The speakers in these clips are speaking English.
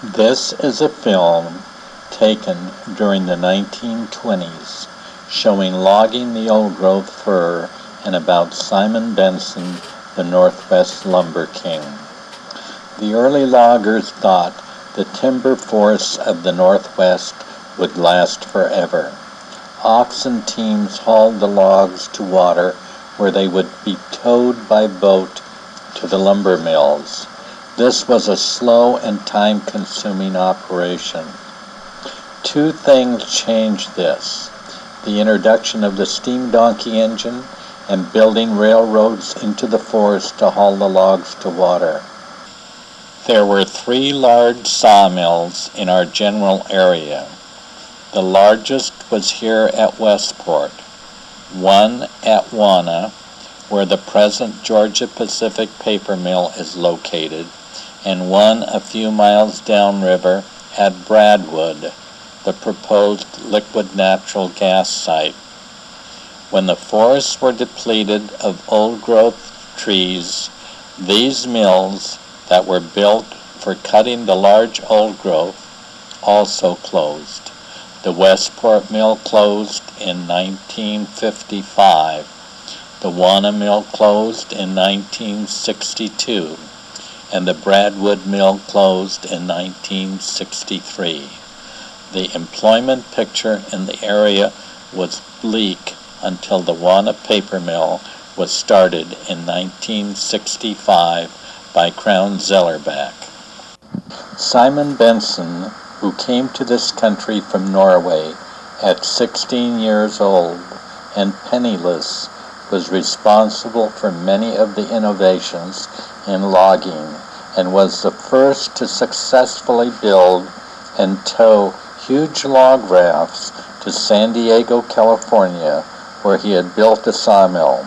This is a film taken during the 1920s showing logging the old-growth fir and about Simon Benson, the Northwest lumber king. The early loggers thought the timber forests of the Northwest would last forever. Oxen teams hauled the logs to water where they would be towed by boat to the lumber mills. This was a slow and time-consuming operation. Two things changed this: the introduction of the steam donkey engine and building railroads into the forest to haul the logs to water. There were 3 large sawmills in our general area. The largest was here at Westport, one at Wana, where the present Georgia Pacific paper mill is located, and one a few miles downriver at Bradwood, the proposed liquid natural gas site. When the forests were depleted of old-growth trees, these mills that were built for cutting the large old growth also closed. The Westport mill closed in 1955. The Wana mill closed in 1962, and the Bradwood mill closed in 1963. The employment picture in the area was bleak until the Wana paper mill was started in 1965 by Crown Zellerback. Simon Benson, who came to this country from Norway at 16 years old and penniless, was responsible for many of the innovations in logging and was the first to successfully build and tow huge log rafts to San Diego, California, where he had built a sawmill.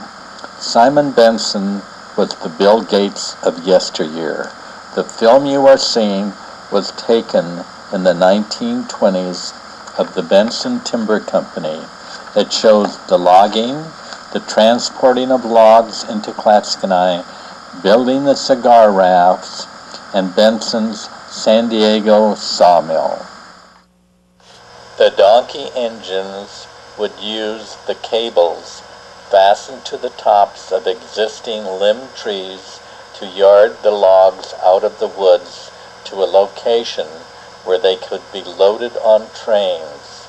Simon Benson was the Bill Gates of yesteryear. The film you are seeing was taken in the 1920s of the Benson Timber Company. It shows the logging, the transporting of logs into Clatskanie, building the cigar rafts, and Benson's San Diego sawmill. The donkey engines would use the cables fastened to the tops of existing limb trees to yard the logs out of the woods to a location where they could be loaded on trains.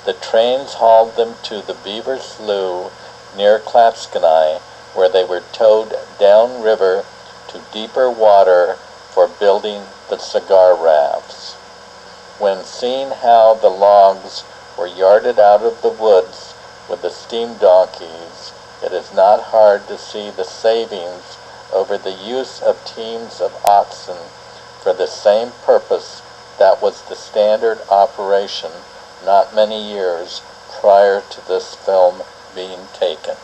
The trains hauled them to the Beaver Slough near Clatskanie, where they were towed downriver to deeper water for building the cigar rafts. When seeing how the logs were yarded out of the woods with the steam donkeys, it is not hard to see the savings over the use of teams of oxen for the same purpose that was the standard operation not many years prior to this film being taken.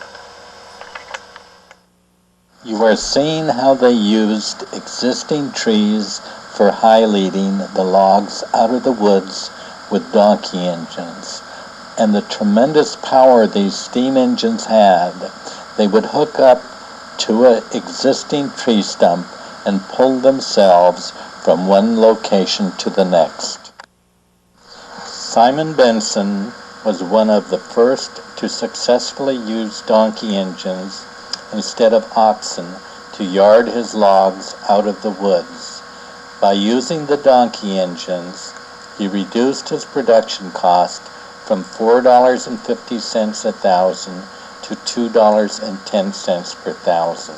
You are seeing how they used existing trees for high-leading the logs out of the woods with donkey engines, and the tremendous power these steam engines had. They would hook up to an existing tree stump and pull themselves from one location to the next. Simon Benson was one of the first to successfully use donkey engines instead of oxen to yard his logs out of the woods. By using the donkey engines, he reduced his production cost from $4.50 a thousand to $2.10 per thousand.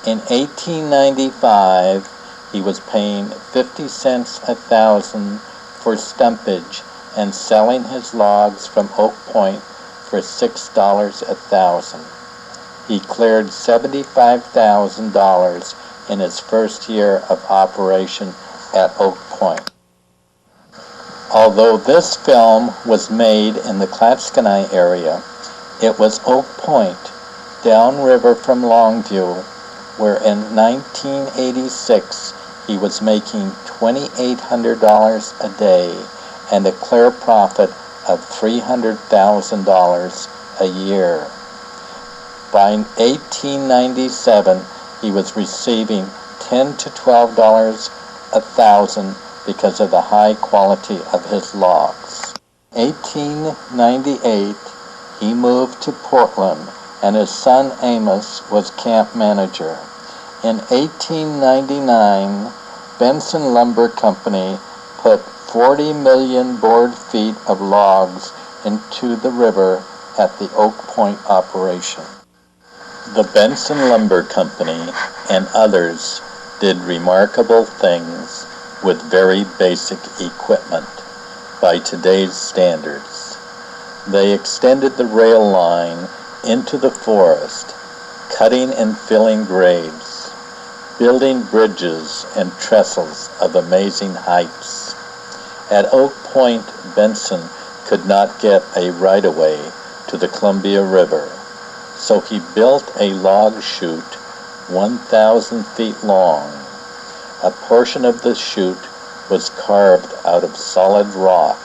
In 1895, he was paying 50 cents a thousand for stumpage and selling his logs from Oak Point for $6 a thousand. He cleared $75,000 in his first year of operation at Oak Point. Although this film was made in the Clatskanie area, it was Oak Point, downriver from Longview, where in 1986 he was making $2,800 a day and a clear profit of $300,000 a year. By 1897, he was receiving $10 to $12 1,000 because of the high quality of his logs. In 1898, he moved to Portland, and his son Amos was camp manager. In 1899, Benson Lumber Company put 40 million board feet of logs into the river at the Oak Point operation. The Benson Lumber Company and others did remarkable things with very basic equipment by today's standards. They extended the rail line into the forest, cutting and filling grades, building bridges and trestles of amazing heights. At Oak Point, Benson could not get a right-of-way to the Columbia River, so he built a log chute 1,000 feet long. A portion of the chute was carved out of solid rock.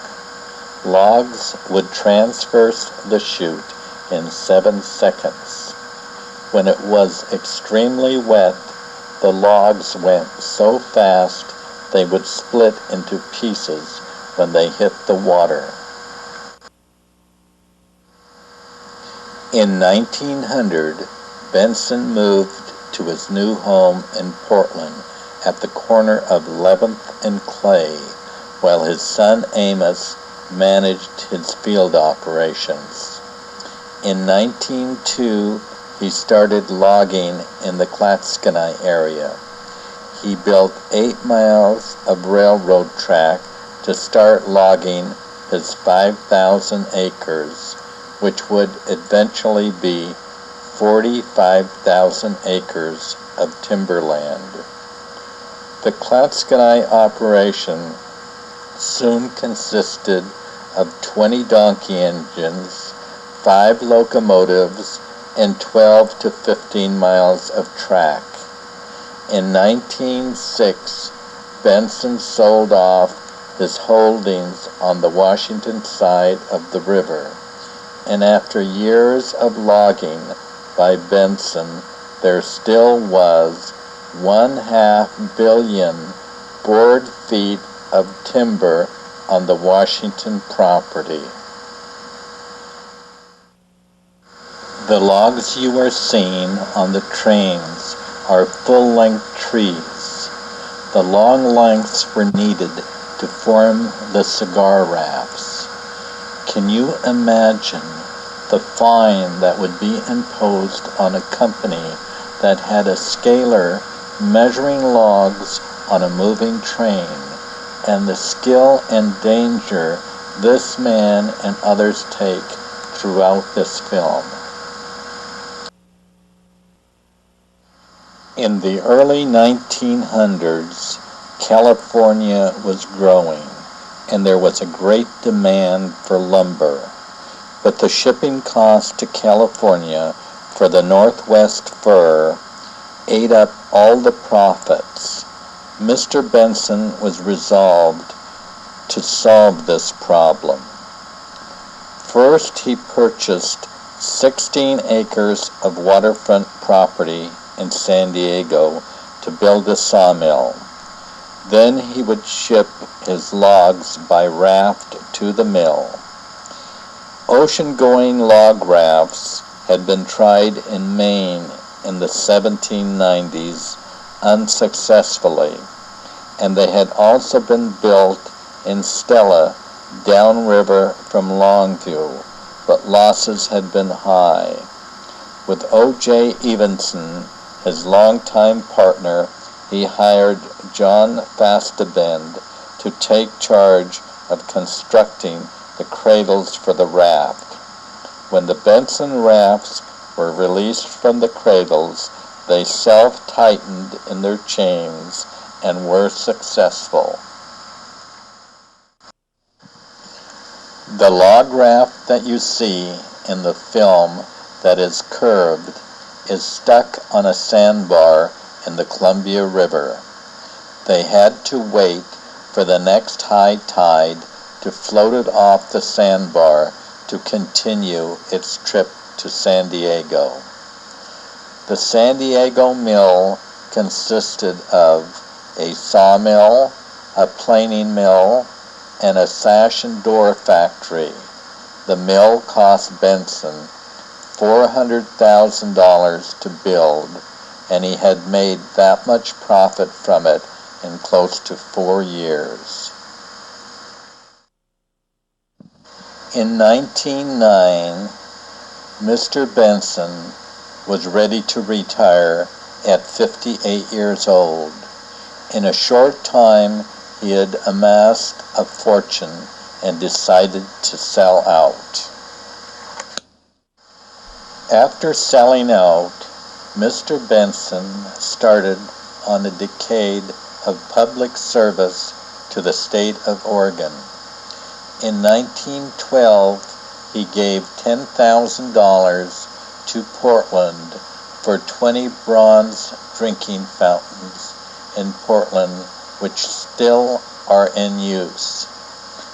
Logs would traverse the chute in 7 seconds. When it was extremely wet, the logs went so fast they would split into pieces when they hit the water. In 1900, Benson moved to his new home in Portland at the corner of 11th and Clay, while his son Amos managed his field operations. In 1902, he started logging in the Clatskanie area. He built 8 miles of railroad track to start logging his 5,000 acres, which would eventually be 45,000 acres of timberland. The Clatskanie operation soon consisted of 20 donkey engines, 5 locomotives, and 12 to 15 miles of track. In 1906, Benson sold off his holdings on the Washington side of the river, and after years of logging by Benson, there still was 1/2 billion board feet of timber on the Washington property. The logs you are seeing on the trains are full-length trees. The long lengths were needed to form the cigar rafts. Can you imagine the fine that would be imposed on a company that had a scaler measuring logs on a moving train, and the skill and danger this man and others take throughout this film? In the early 1900s, California was growing, and there was a great demand for lumber. But the shipping cost to California for the Northwest fir ate up all the profits. Mr. Benson was resolved to solve this problem. First, he purchased 16 acres of waterfront property in San Diego to build a sawmill. Then he would ship his logs by raft to the mill. Ocean-going log rafts had been tried in Maine in the 1790s unsuccessfully, and they had also been built in Stella downriver from Longview, but losses had been high. With O.J. Evenson, his longtime partner, he hired John Fastabend to take charge of constructing the cradles for the raft. When the Benson rafts were released from the cradles, they self-tightened in their chains and were successful. The log raft that you see in the film that is curved is stuck on a sandbar in the Columbia River. They had to wait for the next high tide to float it off the sandbar to continue its trip to San Diego. The San Diego mill consisted of a sawmill, a planing mill, and a sash and door factory. The mill cost Benson $400,000 to build, and he had made that much profit from it in close to 4 years. In 1909, Mr. Benson was ready to retire at 58 years old. In a short time, he had amassed a fortune and decided to sell out. After selling out, Mr. Benson started on a decade of public service to the state of Oregon. In 1912, he gave $10,000 to Portland for 20 bronze drinking fountains in Portland, which still are in use.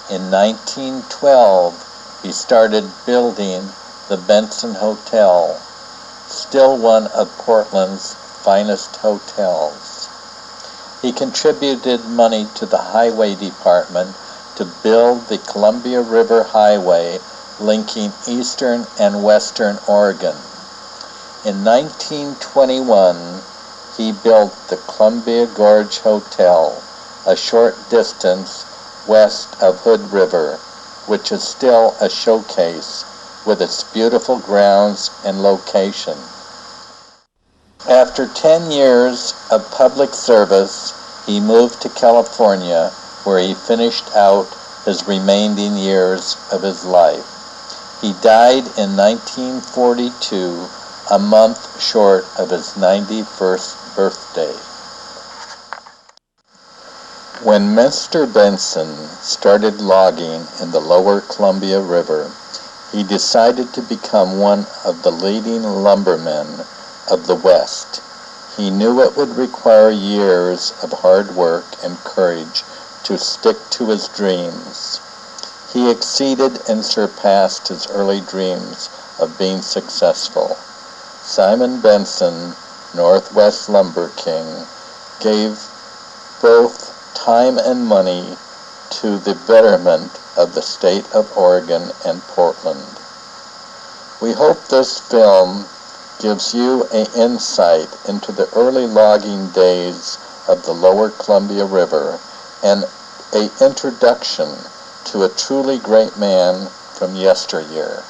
In 1912, he started building the Benson Hotel, still one of Portland's finest hotels. He contributed money to the Highway Department to build the Columbia River Highway linking eastern and western Oregon. In 1921, he built the Columbia Gorge Hotel, a short distance west of Hood River, which is still a showcase with its beautiful grounds and location. After 10 years of public service, he moved to California, where he finished out his remaining years of his life. He died in 1942, a month short of his 91st birthday. When Mr. Benson started logging in the lower Columbia River, he decided to become one of the leading lumbermen of the West. He knew it would require years of hard work and courage to stick to his dreams. He exceeded and surpassed his early dreams of being successful. Simon Benson, Northwest Lumber King, gave both time and money to the betterment of the state of Oregon and Portland. We hope this film gives you an insight into the early logging days of the lower Columbia River and an introduction to a truly great man from yesteryear.